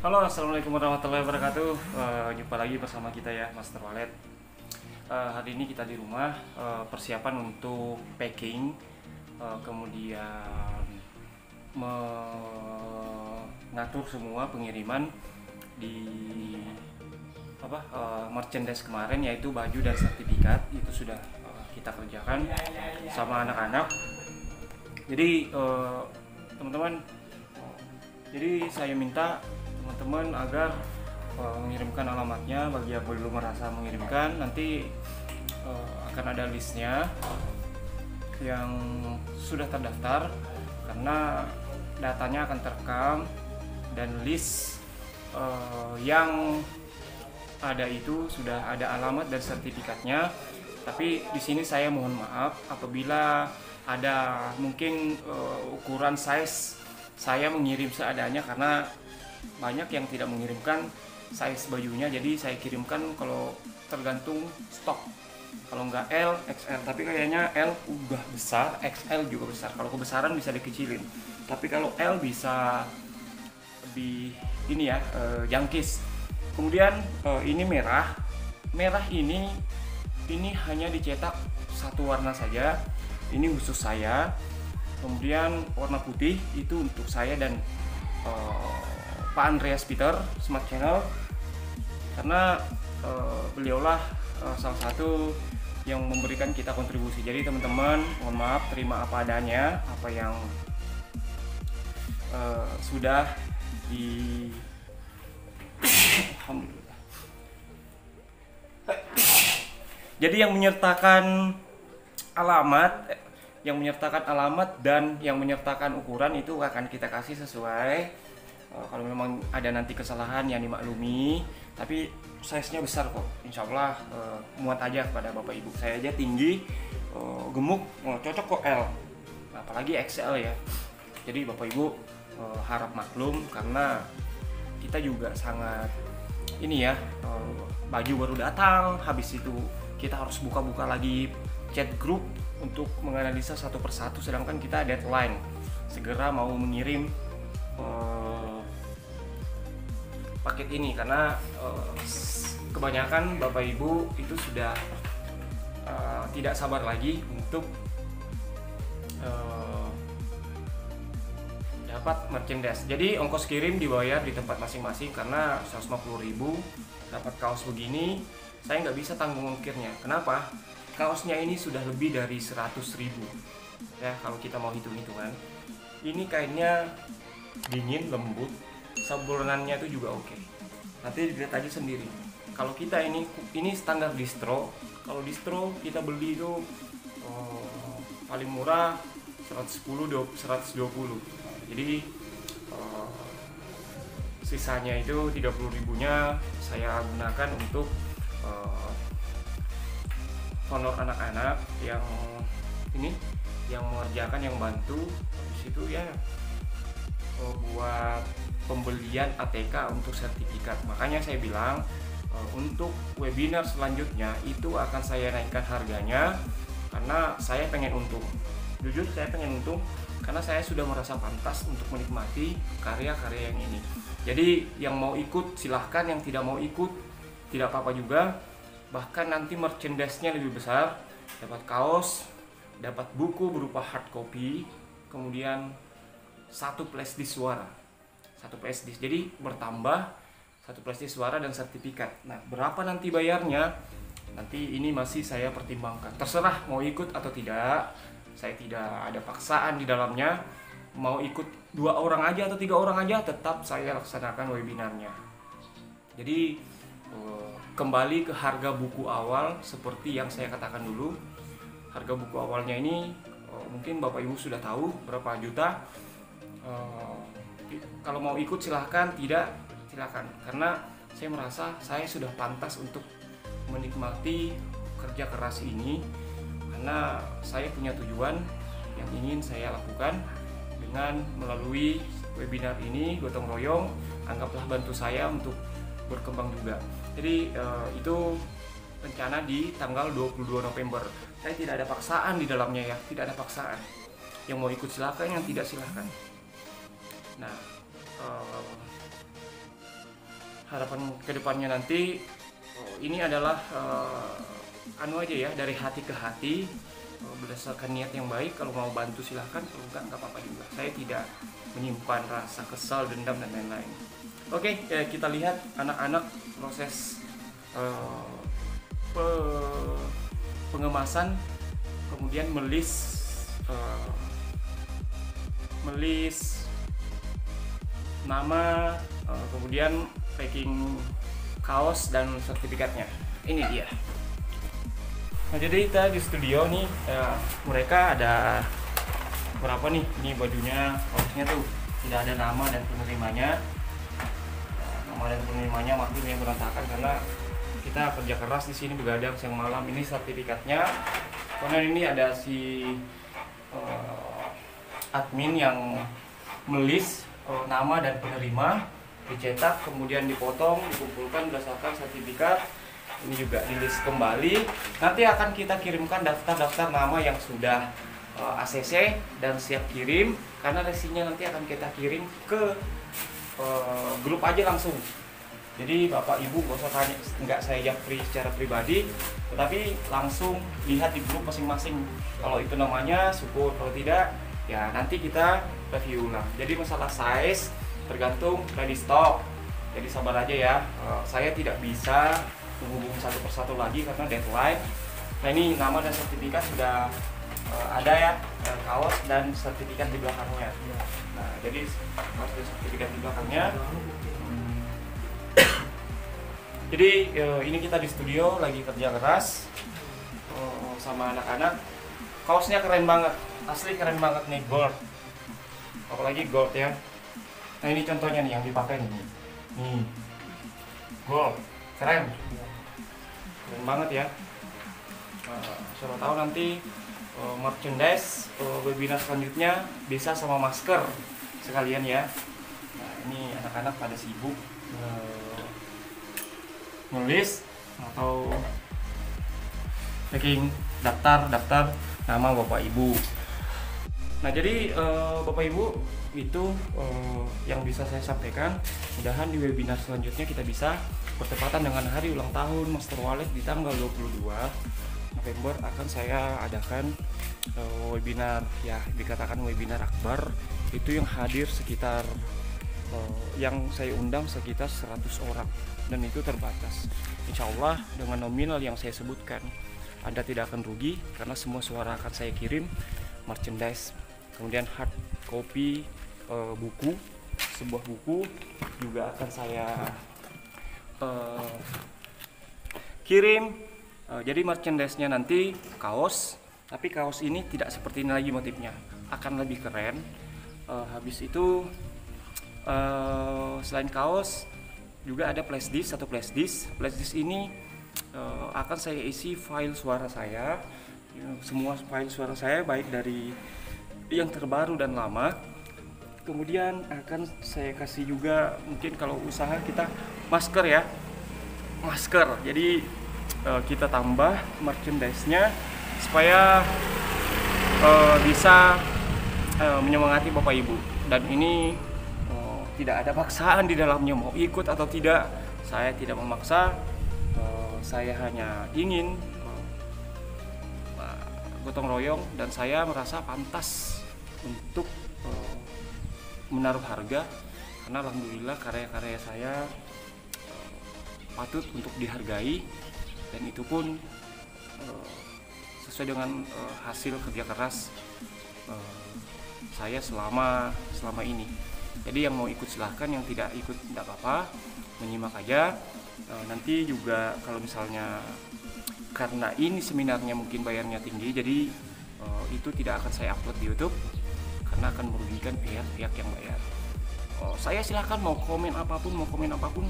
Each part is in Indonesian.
Halo, assalamualaikum warahmatullahi wabarakatuh. Jumpa lagi bersama kita ya, Master Wallet. Hari ini kita di rumah, persiapan untuk packing, kemudian mengatur semua pengiriman di merchandise kemarin, yaitu baju dan sertifikat. Itu sudah kita kerjakan sama anak-anak. Jadi teman-teman, jadi saya minta teman-teman agar mengirimkan alamatnya. Bagi yang belum merasa mengirimkan, nanti akan ada listnya yang sudah terdaftar, karena datanya akan terekam, dan list yang ada itu sudah ada alamat dan sertifikatnya. Tapi di sini saya mohon maaf apabila ada mungkin ukuran size saya mengirim seadanya, karena banyak yang tidak mengirimkan size bajunya. Jadi saya kirimkan kalau tergantung stok, kalau nggak L, XL. Tapi kayaknya L udah besar, XL juga besar. Kalau kebesaran bisa dikecilin, tapi kalau L bisa lebih ini ya, jangkis. Kemudian ini merah ini hanya dicetak satu warna saja, ini khusus saya. Kemudian warna putih itu untuk saya dan Pak Andreas Peter Smart Channel, karena beliaulah salah satu yang memberikan kita kontribusi. Jadi teman-teman, mohon maaf, terima apa adanya, apa yang sudah di Alhamdulillah. Jadi yang menyertakan alamat dan yang menyertakan ukuran itu akan kita kasih sesuai. Kalau memang ada nanti kesalahan yang dimaklumi, tapi size-nya besar kok, insya Allah muat aja kepada Bapak Ibu. Saya aja tinggi, gemuk, cocok kok L, apalagi XL ya. Jadi Bapak Ibu harap maklum, karena kita juga sangat ini ya, baju baru datang, habis itu kita harus buka-buka lagi chat group untuk menganalisa satu persatu, sedangkan kita deadline segera mau mengirim paket ini, karena kebanyakan Bapak Ibu itu sudah tidak sabar lagi untuk dapat merchandise. Jadi ongkos kirim dibayar di tempat masing-masing, karena 150.000 dapat kaos begini, saya nggak bisa tanggung ongkirnya. Kenapa? Kaosnya ini sudah lebih dari 100.000 ya, kalau kita mau hitung-hitungan. Ini kainnya dingin, lembut, sablonannya itu juga oke. Nanti dilihat aja sendiri. Kalau kita ini standar distro. Kalau distro kita beli itu paling murah 120. Jadi sisanya itu 30.000-nya saya gunakan untuk honor anak-anak yang ini, yang mengerjakan, yang bantu. Habis itu ya buat pembelian ATK untuk sertifikat. Makanya saya bilang untuk webinar selanjutnya itu akan saya naikkan harganya, karena saya pengen untung. Jujur saya pengen untung, karena saya sudah merasa pantas untuk menikmati karya-karya yang ini. Jadi yang mau ikut silahkan, yang tidak mau ikut tidak apa-apa juga. Bahkan nanti merchandise-nya lebih besar, dapat kaos, dapat buku berupa hard copy, kemudian satu flashdisk suara, jadi bertambah satu flashdisk suara dan sertifikat. Nah, berapa nanti bayarnya? Nanti ini masih saya pertimbangkan. Terserah mau ikut atau tidak. Saya tidak ada paksaan di dalamnya. Mau ikut 2 orang aja atau 3 orang aja, tetap saya laksanakan webinarnya. Jadi kembali ke harga buku awal seperti yang saya katakan dulu. Harga buku awalnya ini mungkin Bapak Ibu sudah tahu berapa juta. Kalau mau ikut silahkan, tidak silahkan, karena saya merasa saya sudah pantas untuk menikmati kerja keras ini, karena saya punya tujuan yang ingin saya lakukan dengan melalui webinar ini. Gotong royong, anggaplah bantu saya untuk berkembang juga. Jadi itu rencana di tanggal 22 November. Saya tidak ada paksaan di dalamnya ya, tidak ada paksaan. Yang mau ikut silahkan, yang tidak silahkan. Nah, harapan kedepannya nanti ini adalah anu aja ya, dari hati ke hati, berdasarkan niat yang baik. Kalau mau bantu silahkan, kalau enggak apa-apa juga. Saya tidak menyimpan rasa kesal, dendam dan lain-lain. Oke, kita lihat anak-anak proses pengemasan, kemudian melis nama, kemudian packing kaos dan sertifikatnya. Ini dia. Nah, jadi kita di studio nih, mereka ada berapa nih? Ini bajunya, kaosnya tuh tidak ada nama dan penerimanya. Nama dan penerimanya maklumnya berantakan karena kita kerja keras di sini, begadang siang malam. Ini sertifikatnya. Karena ini ada si admin yang melis nama dan penerima, dicetak, kemudian dipotong, dikumpulkan berdasarkan sertifikat. Ini juga di-list kembali. Nanti akan kita kirimkan daftar-daftar nama yang sudah ACC dan siap kirim, karena resinya nanti akan kita kirim ke grup aja langsung. Jadi Bapak Ibu gak usah tanya, nggak saya japri secara pribadi, tetapi langsung lihat di grup masing-masing. Kalau itu namanya syukur, kalau tidak ya nanti kita review ulang. Jadi masalah size tergantung ready stock. Jadi sabar aja ya, saya tidak bisa menghubung satu persatu lagi karena deadline. Nah, ini nama dan sertifikat sudah ada ya, kaos dan sertifikat di belakangnya. Nah, jadi kaos dan sertifikat di belakangnya. Jadi ini kita di studio lagi kerja keras sama anak-anak. Kaosnya keren banget, asli keren banget nih, gold. Apalagi gold ya. Nah, ini contohnya nih yang dipakai nih. Nih, gold, keren banget ya. Siapa tahu nanti merchandise webinar selanjutnya bisa sama masker sekalian ya. Nah, ini anak-anak pada sibuk nulis atau packing daftar nama Bapak Ibu. Nah, jadi Bapak Ibu itu yang bisa saya sampaikan. Mudahan di webinar selanjutnya kita bisa bertepatan dengan hari ulang tahun Master Wallet di tanggal 22 November akan saya adakan webinar ya, dikatakan webinar akbar. Itu yang hadir sekitar yang saya undang sekitar 100 orang dan itu terbatas. Insya Allah dengan nominal yang saya sebutkan Anda tidak akan rugi karena semua suara akan saya kirim, merchandise, kemudian hard copy buku, sebuah buku juga akan saya kirim. Jadi merchandise-nya nanti kaos, tapi kaos ini tidak seperti ini lagi motifnya, akan lebih keren. Habis itu selain kaos juga ada flash disk, satu flash disk. Flash disk ini akan saya isi file suara saya, semua file suara saya baik dari yang terbaru dan lama. Kemudian akan saya kasih juga, mungkin kalau usaha kita masker ya, masker. Jadi kita tambah merchandise-nya supaya bisa menyemangati Bapak Ibu. Dan ini tidak ada paksaan di dalamnya, mau ikut atau tidak saya tidak memaksa. Saya hanya ingin gotong royong dan saya merasa pantas untuk menaruh harga karena alhamdulillah karya-karya saya patut untuk dihargai dan itu pun sesuai dengan hasil kerja keras saya selama ini. Jadi yang mau ikut silahkan, yang tidak ikut tidak apa-apa, menyimak aja. Nanti juga kalau misalnya karena ini seminarnya mungkin bayarnya tinggi, jadi itu tidak akan saya upload di YouTube karena akan merugikan pihak-pihak yang bayar. Saya silahkan mau komen apapun.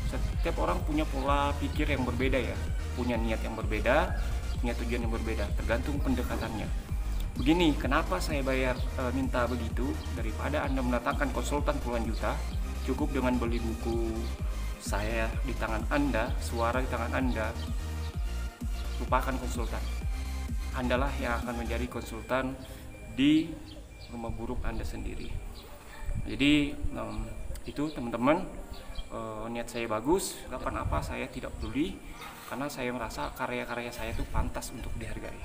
Setiap orang punya pola pikir yang berbeda ya, punya niat yang berbeda, punya tujuan yang berbeda, tergantung pendekatannya. Begini, kenapa saya minta begitu? Daripada Anda mendatangkan konsultan puluhan juta, cukup dengan beli buku saya di tangan Anda, suara di tangan Anda, lupakan konsultan. Andalah yang akan menjadi konsultan di rumah buruk Anda sendiri. Jadi Itu teman-teman, niat saya bagus, kapan apa saya tidak peduli, karena saya merasa karya-karya saya itu pantas untuk dihargai.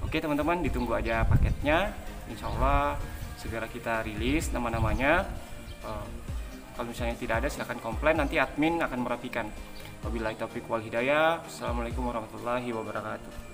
Oke teman-teman, ditunggu aja paketnya, insya Allah segera kita rilis nama-namanya. Kalau misalnya tidak ada silahkan komplain, nanti admin akan merapikan. Wabillahi taufiq wal hidayah. Assalamualaikum warahmatullahi wabarakatuh.